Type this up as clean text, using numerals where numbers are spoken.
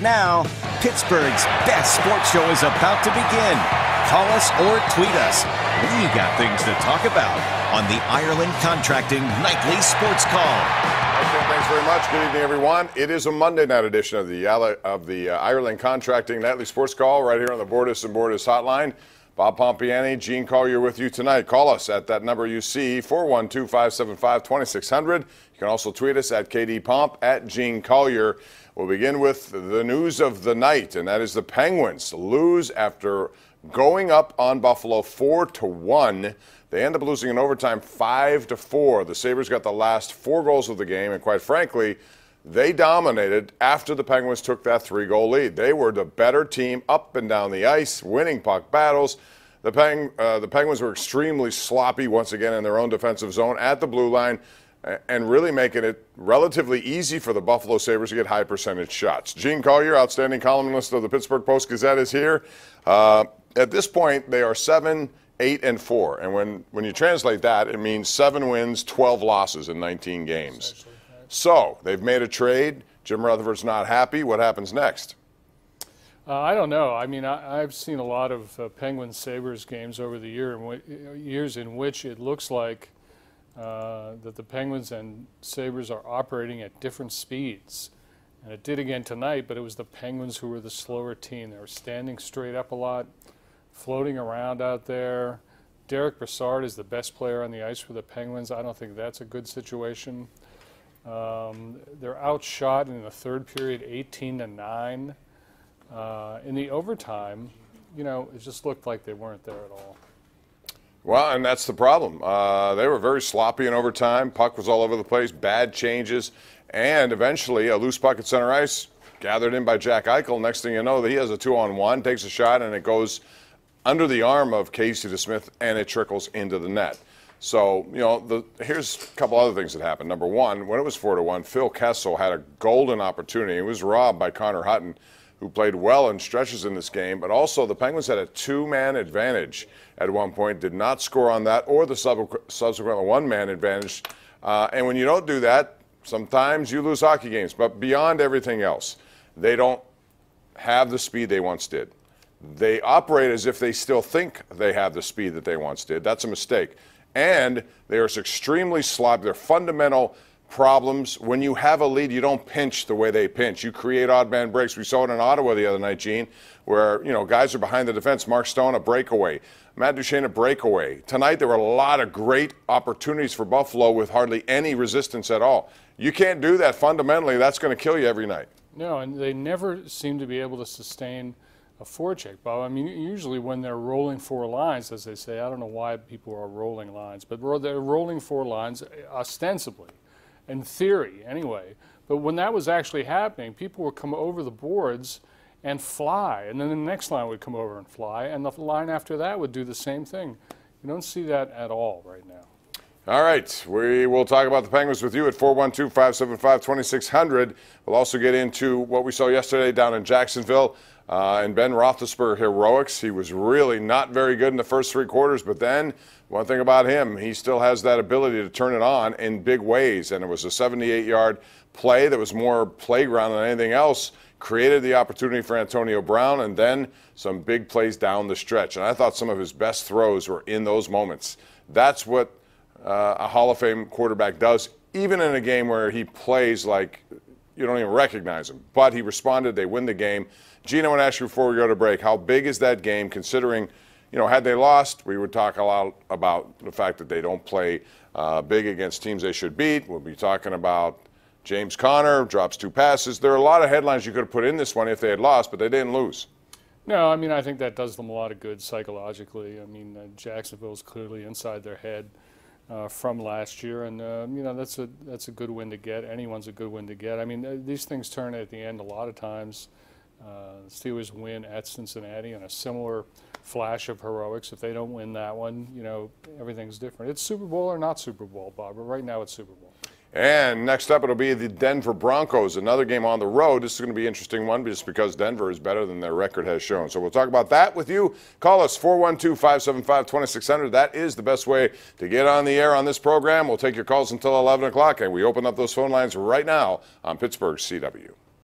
Now, Pittsburgh's best sports show is about to begin. Call us or tweet us. We got things to talk about on the Ireland Contracting Nightly Sports Call. Okay, thanks very much. Good evening, everyone. It is a Monday night edition of the Ireland Contracting Nightly Sports Call right here on the Bordis and Bordis hotline. Bob Pompeani, Gene Collier with you tonight. Call us at that number you see, 412-575-2600. You can also tweet us at KDPomp, at Gene Collier. We'll begin with the news of the night, and that is the Penguins lose after going up on Buffalo 4-1. They end up losing in overtime 5-4. The Sabres got the last 4 goals of the game, and quite frankly, they dominated after the Penguins took that 3-goal lead. They were the better team up and down the ice, winning puck battles. The Penguins were extremely sloppy once again in their own defensive zone at the blue line, and really making it relatively easy for the Buffalo Sabres to get high percentage shots. Gene Collier, outstanding columnist of the Pittsburgh Post-Gazette, is here. At this point, they are 7-8-4, and when you translate that, it means 7 wins, 12 losses in 19 games. So they've made a trade. Jim Rutherford's not happy. What happens next? I don't know. I mean, I've seen a lot of Penguins-Sabres games over the years in which it looks like that the Penguins and Sabres are operating at different speeds. And it did again tonight, but it was the Penguins who were the slower team. They were standing straight up a lot, floating around out there. Derek Brassard is the best player on the ice for the Penguins. I don't think that's a good situation. They're outshot in the third period 18-9. In the overtime, you know, it just looked like they weren't there at all. Well, and that's the problem. They were very sloppy in overtime. Puck was all over the place, bad changes, and eventually a loose puck at center ice, gathered in by Jack Eichel. Next thing you know, he has a 2-on-1, takes a shot, and it goes under the arm of Casey DeSmith, and it trickles into the net. So, you know, here's a couple other things that happened. Number one, when it was 4-1, Phil Kessel had a golden opportunity. He was robbed by Connor Hutton, who played well in stretches in this game, but also the Penguins had a 2-man advantage at one point, did not score on that or the subsequent 1-man advantage. And when you don't do that, sometimes you lose hockey games. But beyond everything else, they don't have the speed they once did. They operate as if they still think they have the speed that they once did. That's a mistake. And they are extremely sloppy. They're fundamental problems. When you have a lead, you don't pinch the way they pinch. You create odd man breaks. We saw it in Ottawa the other night, Gene, where, you know, guys are behind the defense. Mark Stone, a breakaway. Matt Duchene, a breakaway. Tonight, there were a lot of great opportunities for Buffalo with hardly any resistance at all. You can't do that fundamentally. That's going to kill you every night. No, and they never seem to be able to sustain a forecheck, Bob. I mean, usually when they're rolling 4 lines, as they say, I don't know why people are rolling lines, but they're rolling 4 lines ostensibly. In theory, anyway. But when that was actually happening, people would come over the boards and fly, and then the next line would come over and fly, and the line after that would do the same thing. You don't see that at all right now. All right, we will talk about the Penguins with you at 412-575-2600. We'll also get into what we saw yesterday down in Jacksonville and Ben Roethlisberger heroics. He was really not very good in the first 3 quarters, but then one thing about him, he still has that ability to turn it on in big ways, and it was a 78-yard play that was more playground than anything else, created the opportunity for Antonio Brown, and then some big plays down the stretch. And I thought some of his best throws were in those moments. That's what a Hall of Fame quarterback does, even in a game where he plays like you don't even recognize him. But he responded. They win the game. Gene, I want to ask you before we go to break, how big is that game considering, you know, had they lost, we would talk a lot about the fact that they don't play big against teams they should beat. We'll be talking about James Conner drops 2 passes. There are a lot of headlines you could have put in this one if they had lost, but they didn't lose. No, I mean, I think that does them a lot of good psychologically. I mean, Jacksonville's clearly inside their head from last year, and you know, that's a good win to get. Anyone's a good win to get. I mean, these things turn at the end a lot of times. The Steelers win at Cincinnati on a similar flash of heroics. If they don't win that one, you know, everything's different. It's Super Bowl or not Super Bowl, Bob, but right now it's Super Bowl. And next up, it'll be the Denver Broncos, another game on the road. This is going to be an interesting one just because Denver is better than their record has shown. So we'll talk about that with you. Call us 412-575-2600. That is the best way to get on the air on this program. We'll take your calls until 11 o'clock, and we open up those phone lines right now on Pittsburgh CW.